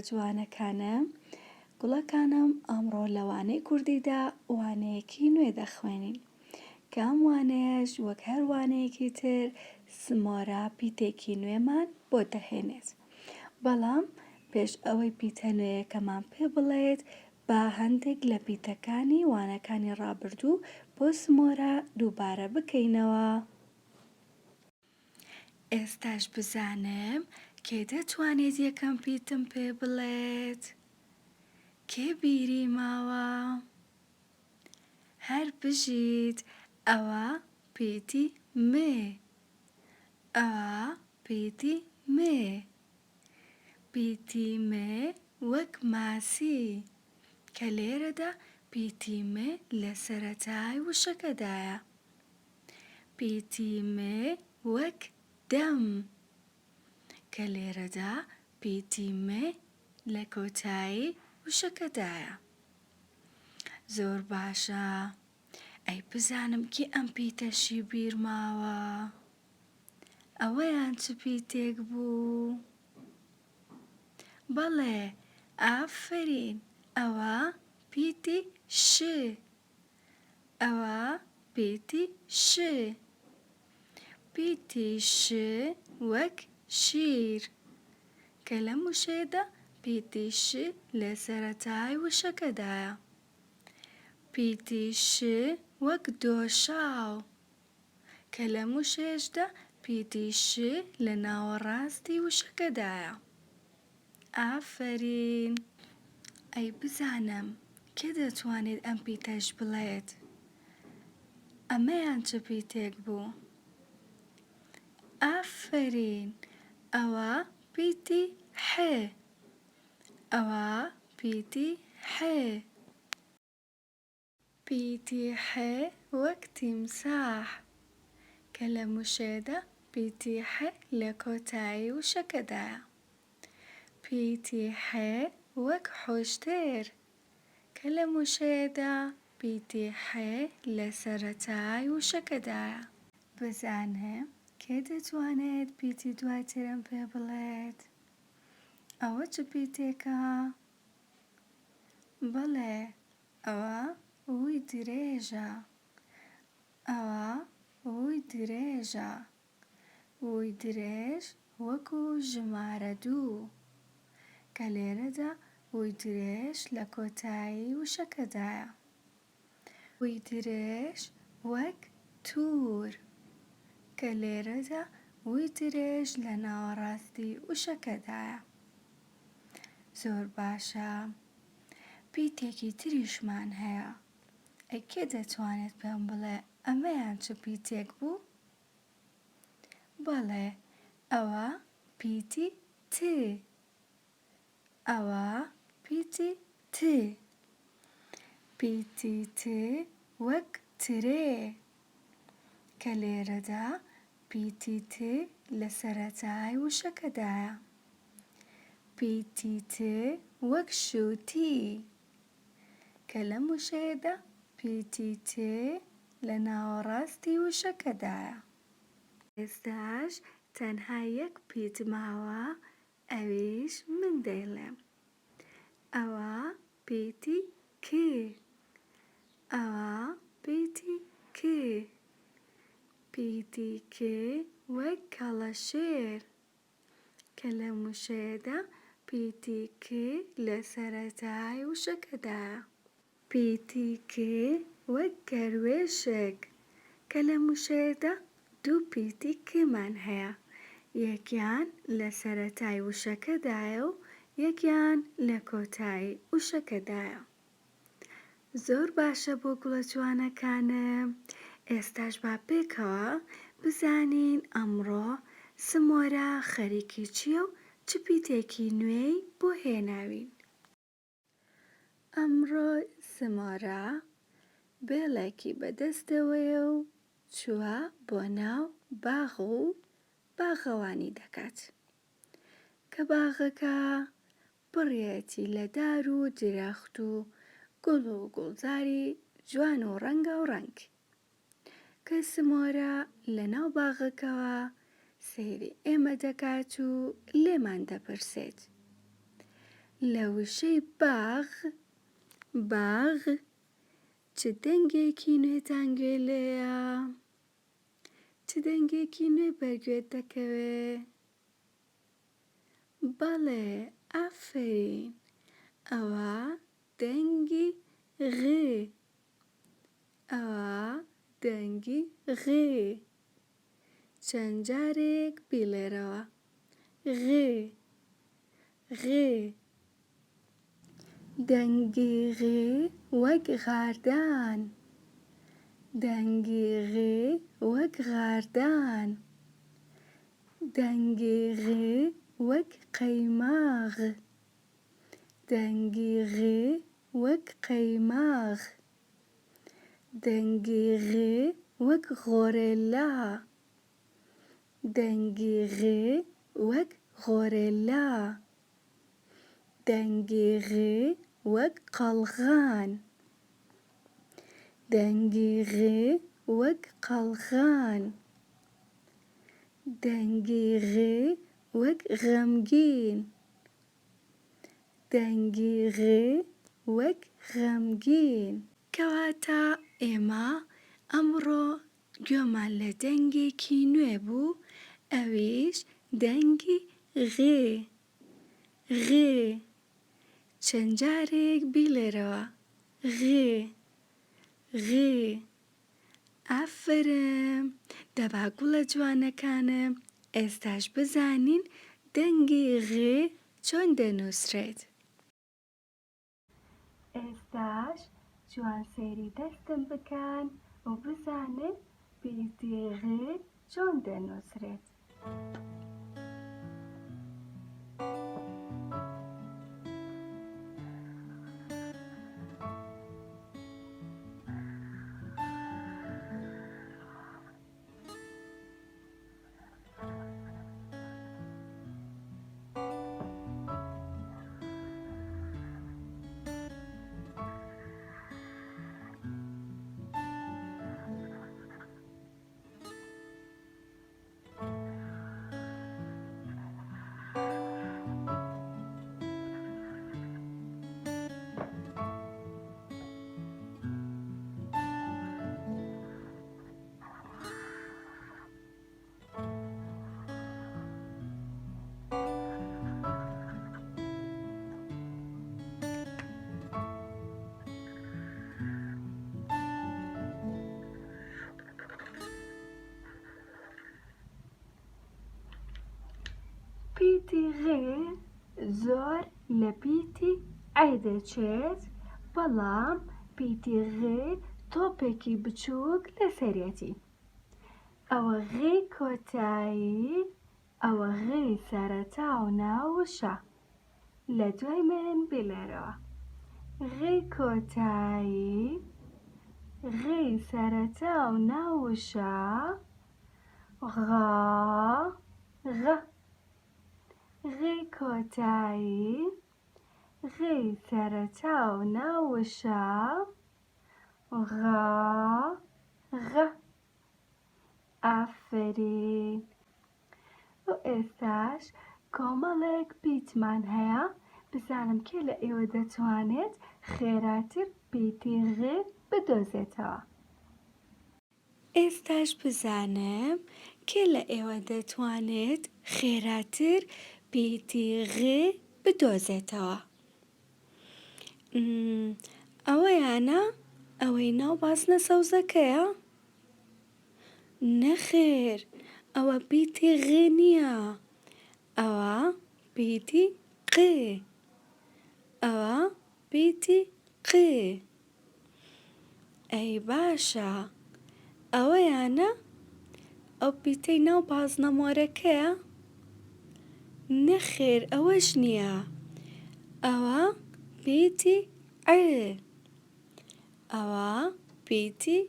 جوانەکانم، گوڵەکانم ئەمڕۆ لە وانەی کوردیدا وانەیەکی نوێ دەخوێنین کە ئەم وانەیەش وەک هەر وانەیەکی تر سمۆرە پیتێکی نوێمان بۆ دەهێنێت. بەڵام پێش ئەوەی پیتە نوێیەکەمان پێ بڵێت با هەندێک لە پیتەکانی وانەکانی ڕابردوو بۆ سمۆرە دووبارە بکەینەوە. ئێستاش بزانم کێ دەتوانێت یەکەم پیتم پێ بڵێت؟ کێ بیری ماوە؟ هەر بژیت ئەوە پیتی مێ. ئەوە پیتی مێ. پیتی مێ وەک ماسی کە لێرەدا پیتی مێ لە سەرەتای وشەکەدایە. پیتی مێ وەک دەم کە لێرەدا پیتی مێ لە کۆتایی وشەکەدایە. زۆر باشە. ئەی بزانم کێ ئەم پیتەشی بیر ماوە؟ ئەوەیان چ پیتێک بوو؟ بەڵێ، ئافرین، ئەوە پیتی ش. ئەوە پیتی ش. پیتی ش وەک شیر کە لە موشێدا پیتی ش لە سەرەتای وشەکەدایە. پیتی ش وەک دۆشاو کە لە موشێشدا پیتی ش لە ناوەڕاستی وشەکەدایە. ئافرین. ئەی بزانم کێ دەتوانێت ئەم پیتەش بڵێت؟ ئەمەیان چ پیتێک بوو؟ ئافرین، ئەوە پیتی ح. ئەوە پیتی ح. پیتی ح وەک تیمساح کە لە موشێدا پیتی ح لە کۆتایی وشەکەدایە. پیتی ح وەک حۆشتێر کە لە موشێدا پیتی ح لە سەرەتای وشەکەدایە. بزانم کێ دەتوانێت پیتی دواترم پێ بڵێت؟ ئەوە چ پیتێکە؟ بەڵێ، ئەوە ووی درێژە. ئەوە ووی درێژە. ووی درێژ وەکو ژمارە 2 کە لێرەدا ووی درێژ لە کۆتایی وشەکەدایە. ووی درێژ وەک توور کە لێرەدا ووی درێژ لە ناوەڕاستی وشەکەدایە. زۆر باشە. پیتێکی تریشمان هەیە. ئەی کێ دەتوانێت پێم بڵێ ئەمەیان چ پیتێک بوو؟ بەڵێ، ئەوە پیتی ت. ئەوە پیتی ت. پیتی ت وەک ترێ کە لێرەدا پیتی ت لە سەرەتای وشەکەدایە. پیتی ت وەک شووتی کە لە موشێدا پیتی ت لە ناوەڕاستی وشەکەدایە. ئێستاش تەنها یەک پیت ماوە، ئەویش من دەیڵێم. ئەوە پیتی ک. ئەوە پیتی ک. پیتی ک وەک کەڵەشێر کە لە موشێدا پیتی ک لە سەرەتای وشەکەدایە. پیتی ک وەک گەروێشک کە لە موشێدا 2 پیتی کمان هەیە، یەکیان لە سەرەتای وشەکەدایە و یەکیان لە کۆتایی وشەکەدایە. زۆر باشە بۆ گوڵە جوانەکانم. ئێستاش با پێکەوە بزانین ئەمڕۆ سمۆرە خەریکی چییە و چ پیتێکی نوێی بۆ هێناوین. ئەمڕۆ سمۆرە بێڵێکی بەدەستەوەیە و چووە بۆ ناو باغ و باغەوانی دەکات کە باغەکە پڕیەتی لە دار و درەخت و گوڵ و گوڵزاری جوان و ڕەنگاوڕەنگ کە سمۆرە لە ناو باغەکەوە سەیری ئێمە دەکات و لێمان دەپرسێت: لە وشەی باغ چ دەنگێکی نوێتان گوێ لێیە؟ چ دەنگێکی نوێ بەرگوێت دەکەوێ؟ بەڵێ، ئافەرین، ئەوە دەنگی چەند جارێک بیڵێرەوە. دەنگی وەک غاردان، دەنگی وەک غاردان، دەنگی وەک قەیماغ، دەنگی وەک قەیماغ، دەنگی وەک غۆرێلا، دەنگی وەک غۆرێلا، دەنگی وەک قەڵغان، دەنگی وەک قەڵغان، دەنگی وەک غەمگین، دەنگی وەک غەمگین. کەواتە ئێمە ئەمڕۆ گوێمان لە دەنگێکی نوێ بوو، ئەویش دەنگی چەند جارێک بیڵێرەوە. ئافرین، دەبا گوڵە جوانەکانم ئێستاش بزانین دەنگی چۆن دەنووسرێت. ئێستاش جوان سەیری دەستم بکەن و بزانن پیتی چۆن دەنووسرێت. پیتی زۆر لە پیتی دەچێت، بەڵام پیتی تۆپێکی بچووک لەسەرەتی. ئەوە کۆتایی، ئەوە سەرەتا و ناوشە. لە دوای من بڵێرەوە. کۆتایی، سەرەتا و ناوشە، کۆتایی، سەرەتا و ناوشە، ئافرین. و ئێستاش کۆمەڵێک پیتمان هەیە، بزانم کێ لە ئێوە دەتوانێت خێراتر پیتی بدۆزێتەوە. ئێستاش بزانم کێ لە ئێوە دەتوانێت خێراتر پیتی بدۆزێتەوە. ئەوەیانە؟ ئەوەی ناو بازنە سەوزەکەیە؟ نەخێر، ئەوە پیتی نییە، ئەوە پیتی ئەوە پیتی ئەی باشە، ئەوەیانە؟ ئەو پیتەی ناو بازنە مۆرەکەیە؟ نەخێر، ئەوەش نییە، ئەوە پیتی ئەوە پیتی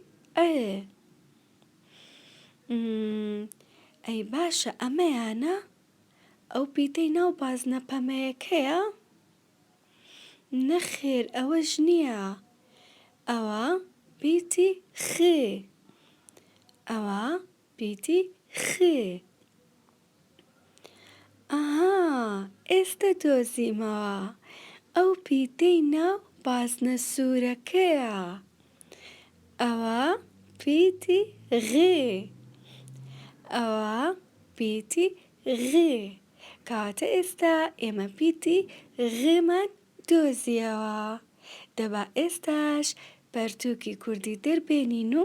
ئەی باشە، ئەمەیانە؟ ئەو پیتەی ناو بازنە پەمەیەکەیە؟ نەخێر، ئەوەش نییە، ئەوە پیتی ئەوە پیتی ئەها، ئێستا دۆزیمەوە. ئەو پیتەی ناو بازنە سوورەکەیە. ئەوە پیتی غێ. ئەوە پیتی غێ. کەواتە ئێستا ئێمە پیتی غێمان دۆزیەوە. دەبا ئێستاش پەرتووکی کوردی دەربێنین و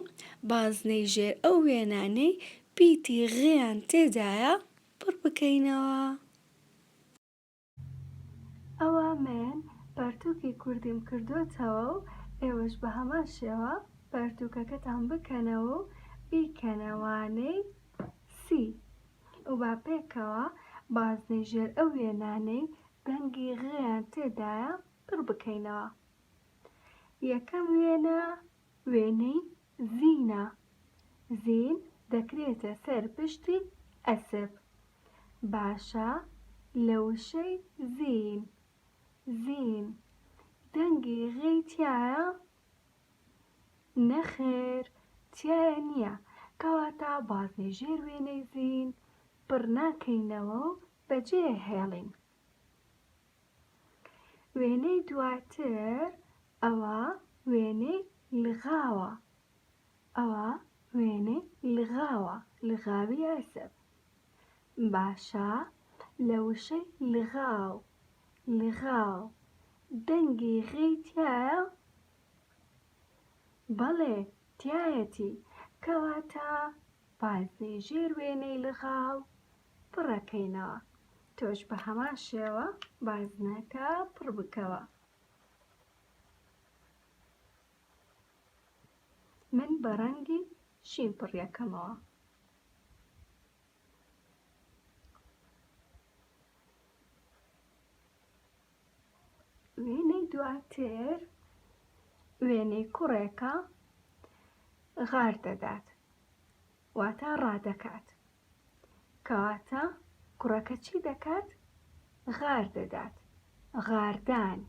بازنەی ژێر ئەو وێنانەی پیتی غێیان تێدایە پڕ بکەینەوە. ئەوە من پەرتووکی کوردیم کردوتەوە و ئێوەش بە هەمان شێوە پەرتووکەکەتان بکەنەوە و بیکەنە وانەی سی و با پێکەوە بازنەی ژێر ئەو وێنانەی دەنگی غێیان تێدایە پڕ بکەینەوە. یەکەم وێنە وێنەی زینە. زین دەکرێتە سەر پشتی ئەسپ. باشە لە وشەی زین. زین دەنگی غێی تایە؟ نەخێر، تایە نییە. کەواتە بازنەی ژێر وێنەی زین پڕ ناکەینەوە و بەجێ هێڵین. وێنەی دواتر ئەوە وێنەی لغاوە. ئەوە وێنەی لغاوە، لغاوی ئەسپ. باشە لە وشەی لغاو. لغاو دەنگی غێی تایە؟ بەڵێ تایەتی. کەواتە بازنەی ژێر وێنەی لغاو پڕەکەینەوە. تۆش بە هەمان شێوە بازنەکە پڕ بکەوە. من بە ڕەنگی شین پڕیەکەمەوە. وێنەی دواتر وێنەی کوڕێکە غار دەدات، واتە ڕادەکات. کەواتە کوڕەکە چی دەکات؟ غار دەدات. غاردان.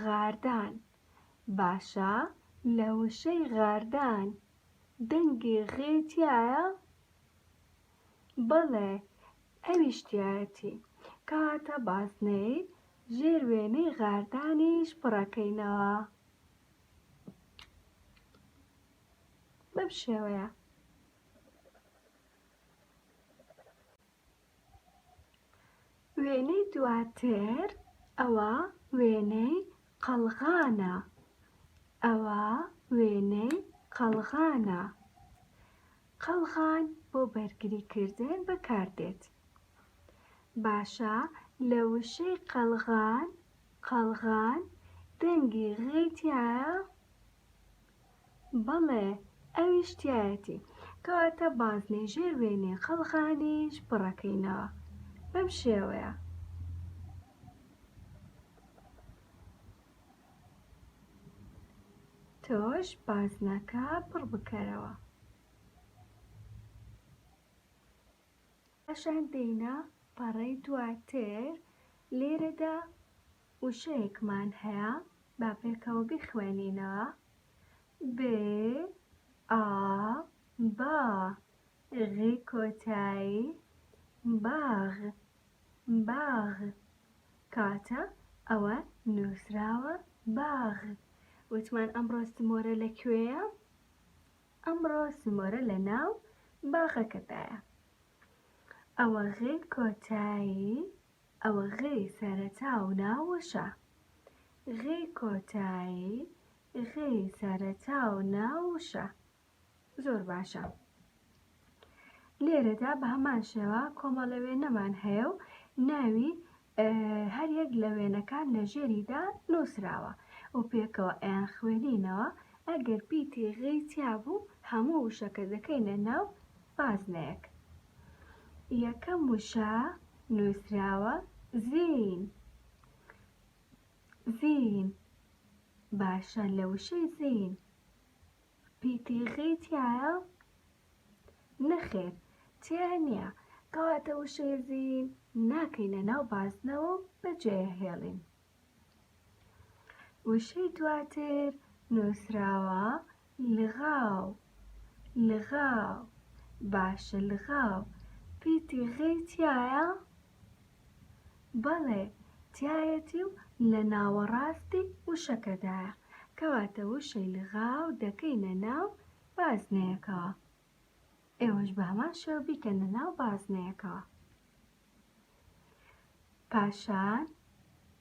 غاردان باشە لە وشەی غاردان دەنگی غێی تایە؟ بەڵێ ئەویش تایەتی. کەواتە بازنەی ژێر وێنەی غاردانیش پڕەکەینەوە. بەم شێوەیە. وێنەی دواتر ئەوە وێنەی قەلغانە. ئەوە وێنەی قەلغانە. قەلغان بۆ بەرگریکردن بەکاردێت. باشە لە وشەی قەلغان. قەلغان دەنگی غێی تایە؟ بەڵێ ئەویش تایەتی. کەواتە بازنەی ژێر وێنەی قەلغانیش پڕەکەینەوە. بەم شێوەیە. تۆش بازنەکە پڕ بکەرەوە. پاشان دێینە پەڕەی دواتر. لێرەدا وشەیەکمان هەیە، با پێکەوە بخوێنینەوە. بێ ئا با. غی کۆتایی باغ. باغ کاتە ئەوە نووسراوە باغ. وتمان ئەمڕۆ سمۆرە لەکوێیە؟ ئەمڕۆ سمۆرە لە ناو باغەکەدایە. ئەوە غێی کۆتایی. ئەوە غێی سەرەتا و ناوشە. غێی کۆتایی غێی سەرەتا و ناوشە. زۆر باشە. لێرەدا بە هەمان شێوە کۆمەڵە وێنەمان هەیە و ناوی هەر یەک لە وێنەکان لە ژێریدا نووسراوە و پێکەوە ئەیان خوێنینەوە. ئەگەر پیتی غێی تیا بوو هەموو وشەکە دەکەینە ناو بازنەیەک. یەکەم وشە نووسراوە زین. زین باشە لە وشەی زین پیتی غێی تایە؟ نەخێر، تیا نییە. کەواتە وشەی زین ناکەینە ناو بازنەوە و بەجێهێڵین. وشەی دواتر نووسراوە لغاو. لغاو باشە لغاو پیتی غێی تایە؟ بەڵێ تایەتی و لە ناوەڕاستی وشەکەدایە، کەواتە وشەی لغاو دەکەینە ناو بازنەیەکەوە. ئێوەش بە هەمان شێوە بیکەنە ناو بازنەیەکەوە. پاشان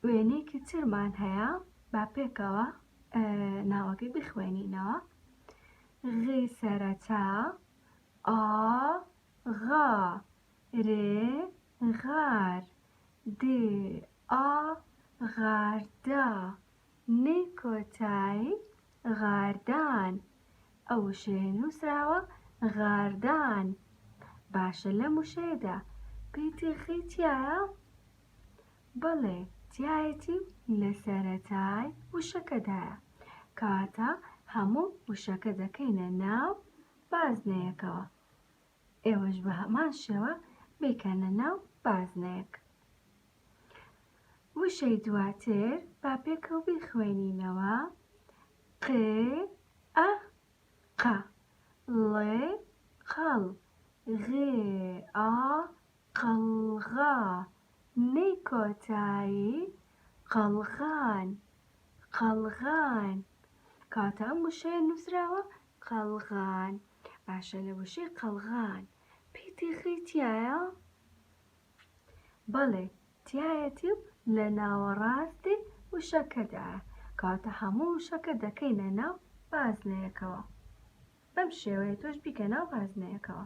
وێنەیەکی ترمان هەیە، با پێکەوە ناوەکەی بخوێنینەوە. غی سەرەتا، ئا غا، رێ غار، دێ ئا غاردا، نەی کۆتایی غاردان. ئەو وشەیە نووسراوە غاردان. باشە لەم وشەیەدا پیتی غی تایە؟ بەڵێ تایەتی لە سەرەتای وشەکەدایە، کەواتە هەموو وشەکە دەکەینە ناو بازنەیەکەوە. ئێوەش بە هەمان شێوە بیکەنە ناو بازنەیەک. وشەی دواتر با پێکەوە بیخوێنینەوە. قێ ئە قە، لێ قەڵ، غێ ئا قەڵغا، نەی کۆتایی قەڵغان، قەڵغان. کەواتە ئەم وشەیە نووسراوە قەڵغان. باشە لە وشەی قەڵغان پیتی غی تایە؟ بەڵێ تایەتی و لە ناوەڕاستی وشەکەدایە، کەواتە هەموو وشەکە دەکەینە ناو بازنەیەکەوە. بەم شێوەیە تۆش بیکە ناو بازنەیەکەوە.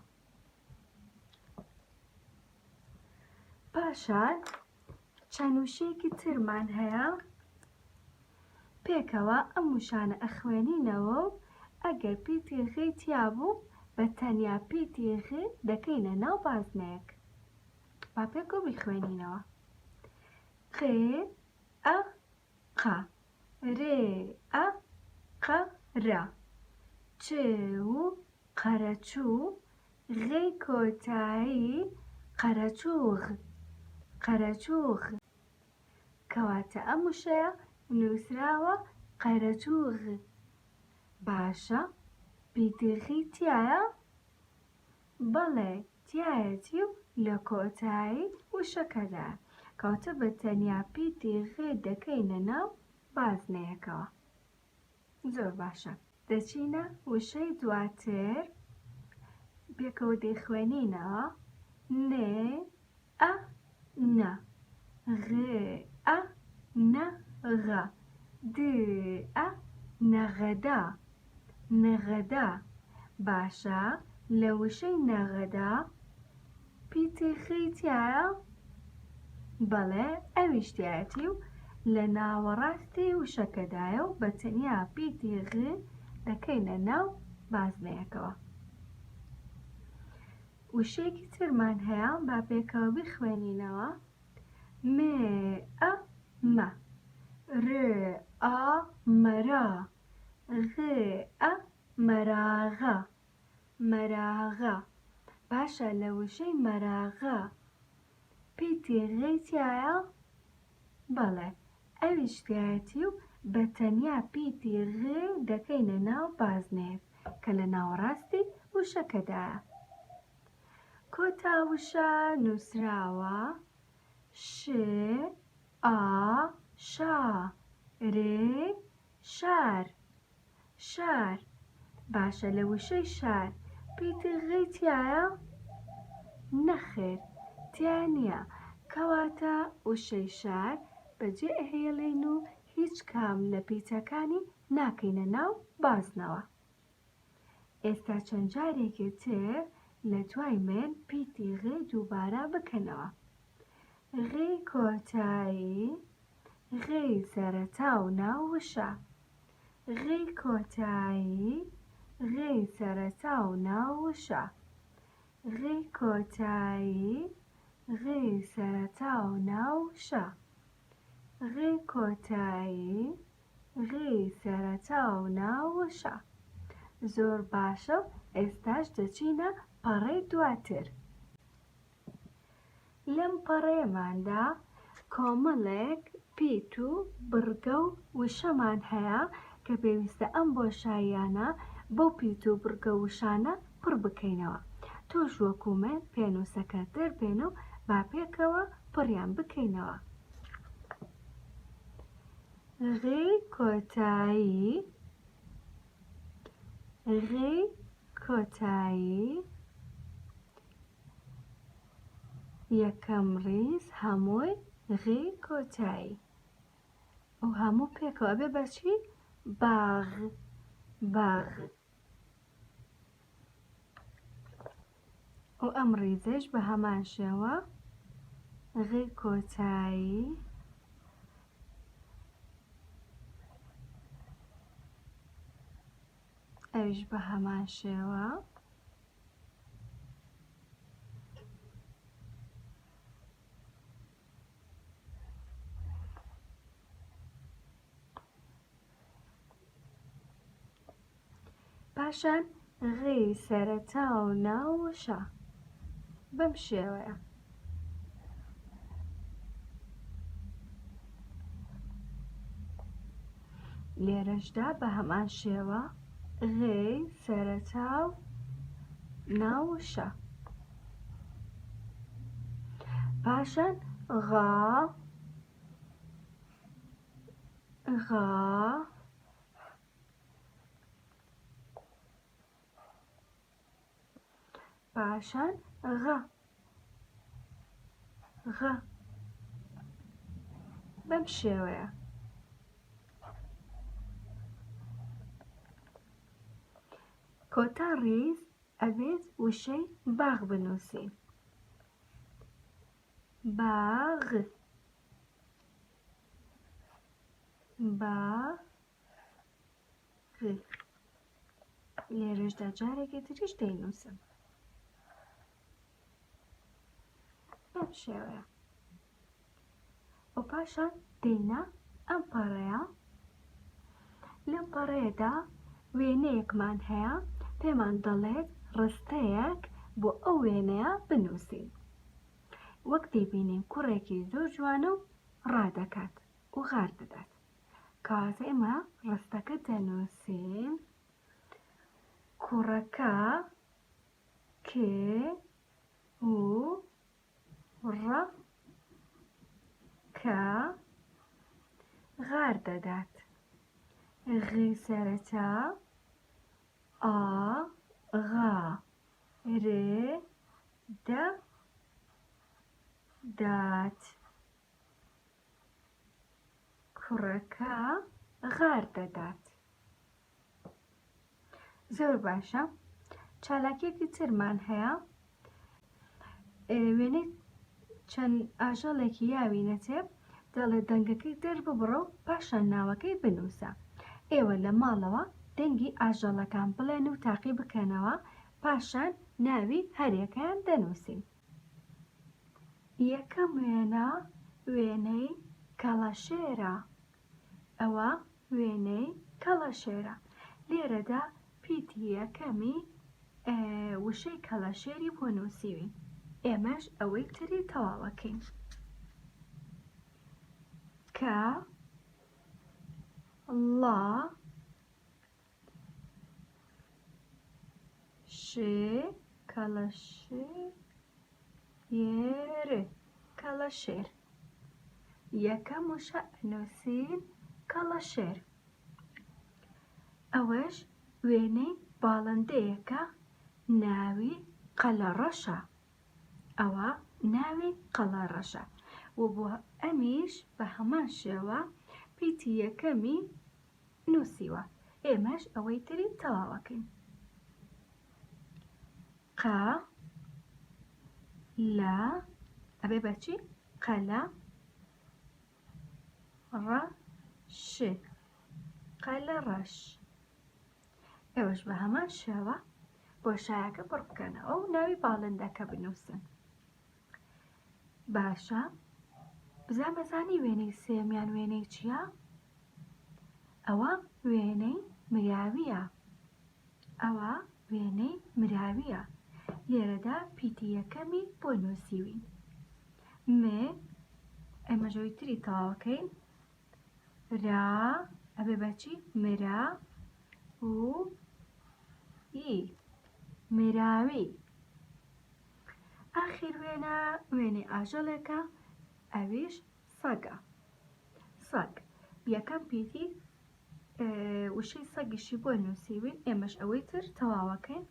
پاشان چەند وشەیەکی ترمان هەیە، پێکەوە ئەم وشانە ئەخوێنینەوە و ئەگەر پیتی غی تیا بوو بە تەنیا پیتی غی دەکەینە ناو بازنەیەک. با پێکەوە بیخوێنینەوە. قێ ئە قە، رێ ئە قە رە، چێو قەرەچوو، غی کۆتایی قەرەچووغ، قەرەچووغ. کەواتە ئەم وشەیە نووسراوە قەرەچووغ. باشە پیتی غی تایە؟ بەڵێ تایەتی و لە کۆتایی وشەکەدایە، کەواتە بە تەنیا پیتی غی دەکەینە ناو بازنەیەکەوە. زۆر باشە. دەچینە وشەی دواتر، پێکەوە دەیخوێنینەوە. نێ ئە نە، غێ ئە نەغە، دێ ئە نەغەدا، نەغەدا. باشە لە وشەی نەغەدا پیتی غی تایە؟ بەڵێ ئەویش تایەتی و لە ناوەڕاستی وشەکەدایە و بە تەنیا پیتی غی دەکەینە ناو بازنەیەکەوە. وشەیەکی ترمان هەیە، با پێکەوە بخوێنینەوە. مێ ئە مە، رێ ئا مەرا، غێ ئە مەراغە، مەراغە. باشە لە وشەی مەراغە پیتی غی تایە؟ بەڵێ ئەویش تایەتی و بە تەنیا پیتی غی دەکەینە ناو بازنەیەک کە لە ناوەڕاستی وشەکەدایە. کۆتا وشە نووسراوە شێ ئا شا، رێ شار، شار. باشە لە وشەی شار پیتی غی تایە؟ نەخێر تیا نییە، کەواتە وشەی شار بەجێ ئەهێڵین و هیچ کام لە پیتەکانی ناکەینە ناو بازنەوە. ئێستا چەند جارێکی تر لە دوای من پیتی غی دووبارە بکەنەوە. غی کۆتایی، غی سەرەتا و ناو وشە، غی کۆتایی، غی سەرەتا و ناو وشە، غی کۆتایی، غی سەرەتا و ناو وشە، غی کۆتایی، غی سەرەتا و ناو وشە. زۆر باشە. ئێستاش دەچینە پەڕەی دواتر. لەم پەڕەیەماندا کۆمەڵێک پیت و بڕگە و وشەمان هەیە کە پێویستە ئەم بۆشاییانە بەو پیت و بڕگە وشانە پڕ بکەینەوە. تۆش وەکو من پێنووسەکە دەربێن و با پێکەوە پڕیان بکەینەوە. غی کۆتایی غی کۆتایی یەکەم ڕیز هەمووی غی کۆتایی و هەموو پێکەوە بێ بەچی باغ باغ و ئەم ڕیزەش بە هەمان شێوە غی کۆتایی ئەویش بە هەمان شێوە پاشان غی سەرەتا و ناوشە بەم شێوەیە لێرەشدا بە هەمان شێوە غی سەرەتا و ناوشە پاشان غا غا پاشان غا غا بەم شێوەیە کۆتا ڕیز ئەبێت وشەی باغ بنووسین باغ باغ لێرەشدا جارێکی تریش دەینووسم بەم شێوەیە و پاشان دێینە ئەم پەڕەیە لەم پەڕەیەدا وێنەیەکمان هەیە پێمان دەڵێت ڕستەیەک بۆ ئەو وێنەیە بنووسین وەک دەیبینین کوڕێکی زۆر جوانە و ڕادەکات و غار دەدات کەواتە ئێمە ڕستەکە دەنووسین کوڕەکە کێ و ڕە کە غار دەدات غی سەرەتا ئا غا رێ دە دات کوڕەکە غار دەدات زۆر باشە چالاکیەکی ترمان هەیە وێنەی چەند ئاژەڵێکی یاوی نەچێت دەڵێت دەنگەکەی دەرببڕە و پاشان ناوەکەی بنووسە ئێوە لە ماڵەوە دەنگی ئاژەڵەکان بڵێن و تاقی بکەنەوە پاشان ناوی هەرێکیان دەنووسین یەکەم وێنە وێنەی کەڵەشێرە ئەوە وێنەی کەڵەشێرە لێرەدا پیتی یەکەمی وشەی کەڵەشێری بۆ نووسیوین ئێمەش ئەوەی تری تەواوەکەین کە ڵا شێ کەڵەشێر کەڵەشێر یەکەم وشە ئەنووسین کەڵەشێر ئەوەش وێنەی باڵندەیەکە ناوی قەلەڕەشە ئەوە ناوی قەلەڕەشە و بۆ ئەمیش بە هەمان شێوە پیتی یەکەمی نووسیوە ئێمەش ئەوەی تری تەواوەکەین قا لا ئەبێ بەچی قەلە ڕەش قەلەڕەش ئێوەش بە هەمان شێوە بۆ شایەکە پڕ بکەنەوە و ناوی باڵندەکە بنووسن باشە بزانبەزانی وێنەی سێمیان وێنەی چییە؟ ئەوە وێنەی مراویە ئەوە وێنەی مراویە لێرەدا پیتی یەکەمی بۆ نووسیوین مێ ئەمەژەوەی تری تەواوەکەین را ئەبێ بەچی مرا و ئی مراوی ئاخر وێنە وێنەی ئاژەڵێکە ئەویش سەگە سەگ یەکەم پیتی وشەی سەگیشی بۆ نووسیوین، ئێمەش ئەوەی تر تەواوەکەین.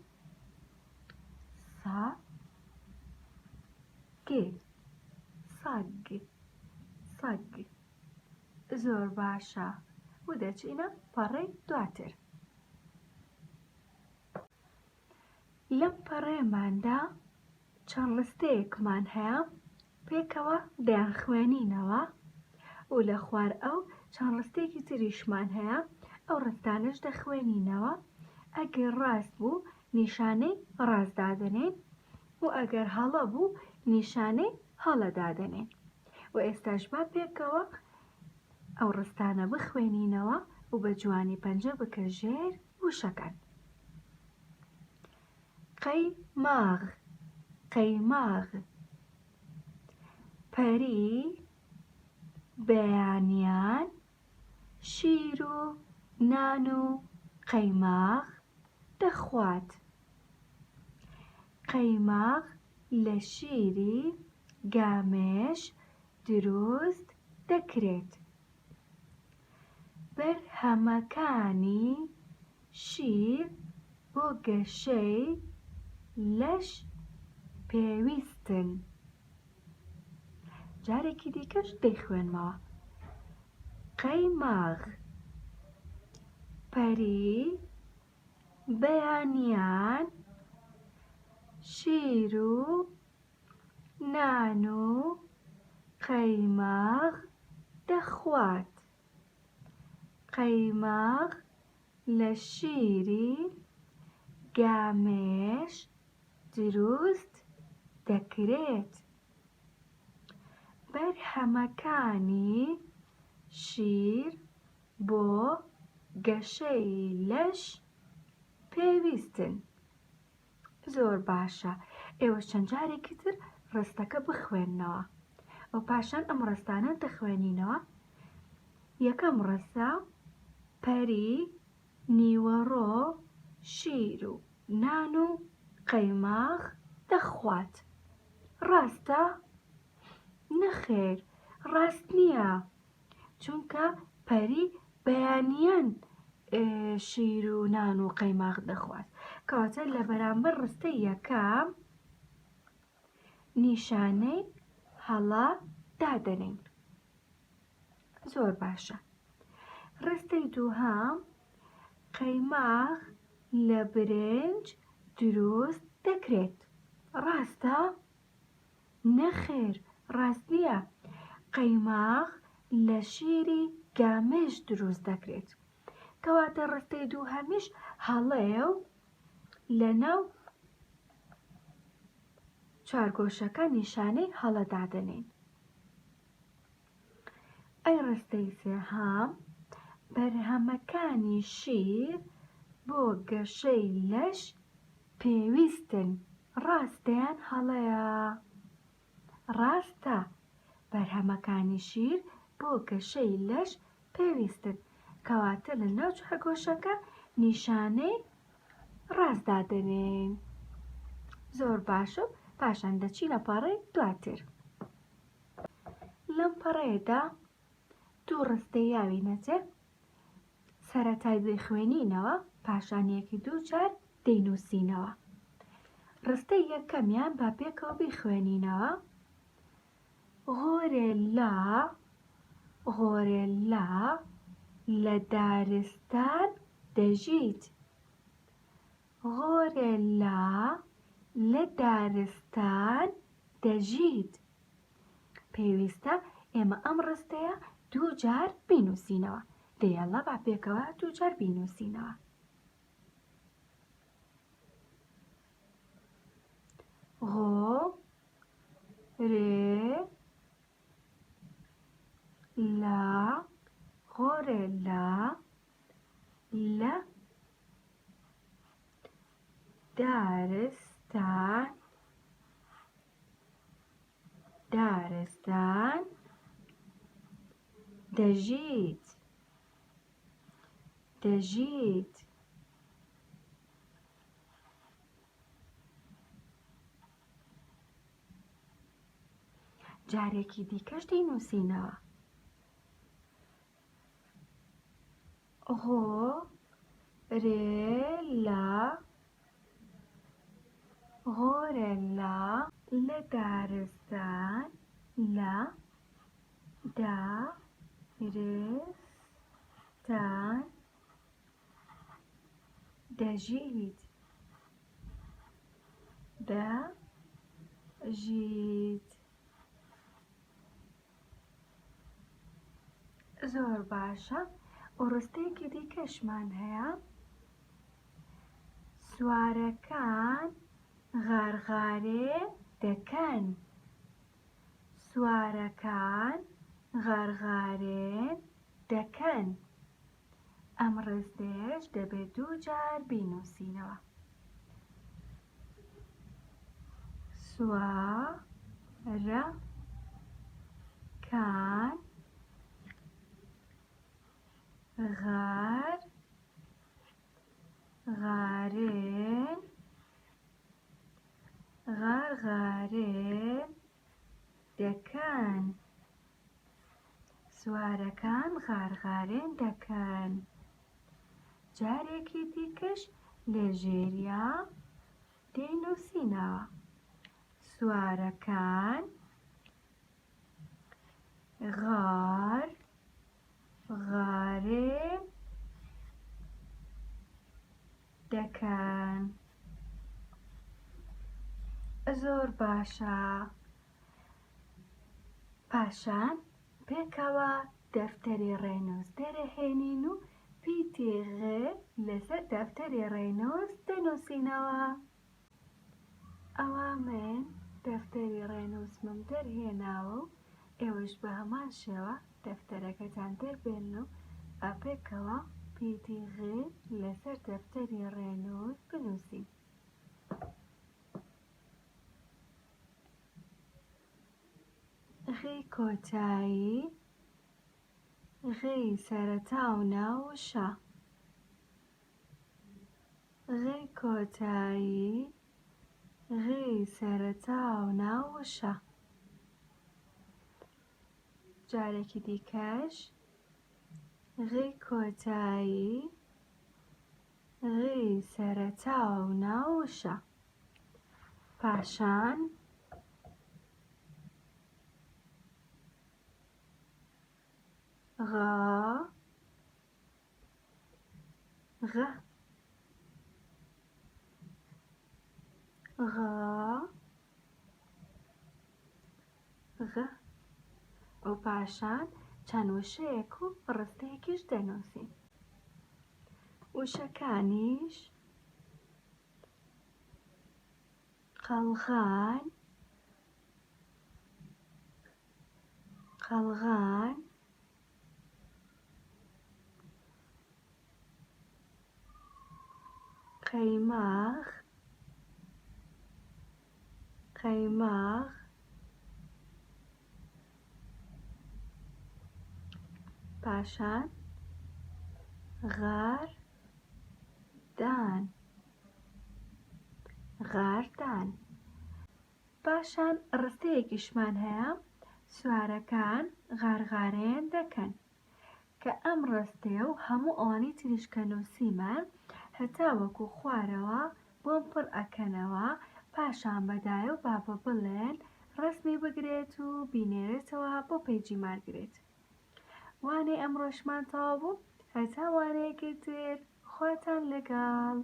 سەگ سەگ. زۆر باشە. و دەچینە پەڕەی دواتر. لەم پەڕەیەماندا چەند ڕستەیەکمان هەیە، پێکەوە دەیان خوێنینەوە و لە خوار ئەو چەند ڕستەیەکی تریشمان هەیە، ئەو ڕستانەش دەخوێنینەوە. ئەگەر ڕاست بوو نیشانەی ڕاست دادەنێن و ئەگەر هەڵە بوو نیشانەی هەڵە دادەنێن. و ئێستاش با پێکەوە ئەو ڕستانە بخوێنینەوە و بە جوانی پەنجە بکە ژێر وشەکان. قەیماغ قەیماغ. پەری بەیانیان شیر و نان و قەیماغ دەخوات. قەیماغ لە شیری گامێش دروست دەکرێت. بەرهەمەکانی شیر بۆ گەشەی لەش پێویستن. جارێکی دیکەش دەیخوێنمەوە. قەیماغ پەری بەیانیان شیر و نان و قەیماغ دەخوات. قەیماغ لە شیری گامێش دروست دەکرێت. بەرهەمەکانی شیر بۆ گەشەی لەش پێویستن. زۆر باشە. ئێوە چەند جارێکی تر ڕستەکە بخوێننەوە و پاشان ئەم ڕستانە دەخوێنینەوە. یەکەم ڕستە: پەری نیوەڕۆ شیر و نان و قەیماغ دەخوات. ڕاستە؟ نەخێر، ڕاست نییە، چونکە پەری بەیانیان شیر و نان و قەیماغ دەخوات. کەواتە لە بەرامبەر ڕستەی یەکەم نیشانەی هەڵە دادەنین. زۆر باشە. ڕستەی دووهەم: قەیماغ لە برنج دروست دەکرێت. ڕاستە؟ نەخێر، ڕاست نییە، قەیماغ لە شیری گامێش دروست دەکرێت. کەواتە ڕستەی دووهەمیش هەڵەیە و لە ناو چارگۆشەکە نیشانەی هەڵە دادەنین. ئەی ڕستەی سێهەم: بەرهەمەکانی شیر بۆ گەشەی لەش پێویستن. ڕاستەیان هەڵەیە؟ ڕاستە، بەرهەمەکانی شیر بۆ گەشەی لەش پێویستن. کەواتە لە ناو چارگۆشەکە نیشانەی ڕاست دادەنین. زۆر باشە. پاشان دەچینە پەڕەی دواتر. لەم پەڕەیەدا دوو ڕستەی یاوینەتێ. سەرەتای دەیخوێنینەوە، پاشان یەکی دوو جار دەینووسینەوە. ڕستەی یەکەمیان با پێکەوە بیخوێنینەوە. غۆرێلا غۆرێلا لە دارستان دەژیت. غۆرێلا لە دارستان دەژیت. پێویستە ئێمە ئەم ڕستەیە دوو جار بینووسینەوە. دەیەڵە با پێکەوە دوو جار بینووسینەوە. غۆرێلا غۆرێلا لە دارستان دەژیت. دەژیت. جارێکی دیکەش دەینووسینەوە. غۆرێلا غۆرێلا لە دارستان لە دارستان دەژیت زۆر باشە. ڕستەیەکی دیکەشمان هەیە. سوارەکان غارغارێ دەکەن. سوارەکان غارغارێن دەکەن. ئەم ڕستەیەش دەبێت 2 جار بینووسینەوە. سوارەکان غارغارێن دەکەن. سوارەکان غارغارێن دەکەن. جارێکی دیکەش لە ژێریا دەینووسینەوە. سوارەکان غارغارێن دەکەن. زۆر باشە. پاشان پێکەوە دەفتەری ڕێنووس دەرەهێنین و پیتی غێ لەسەر دەفتەری ڕێنووس دەنووسینەوە. ئەوە من دەفتەری ڕێنووسمم دەرهێناوە و ئێوەش بە هەمان شێوە دەفتەرەکەتان دەربێن و پێکەوە پیتی غێ لەسەر دەفتەری ڕێنووس بنووسین. غێی کۆتایی غێی سەرەتا و ناوشە. غێی کۆتایی غێی سەرەتا و ناوشە. جارێکی دیکەش غێی کۆتایی غێی سەرەتا و ناوشە. پاشان و پاشان چەند وشەیەک و ڕستەیەکیش دەنووسین. وشەکانیش قەلغان قەیماغ پاشان غاردان. پاشان ڕستەیەکیشمان هەیە. سوارەکان غارغارێن دەکەن کە ئەم ڕستەیە و هەموو ئەوانەی تریش کە نووسیمان هەتا وەکو خوارەوە بۆم پڕ ئەکەنەوە. پاشان بەدایە و بابە بڵێن ڕسمی بگرێت و بینێرێتەوە بۆ پیجی مارگرێت. وانەی ئەمڕۆشمان تەواو بوو. هەتا وانەیەکی تر خواتان لەگەڵ.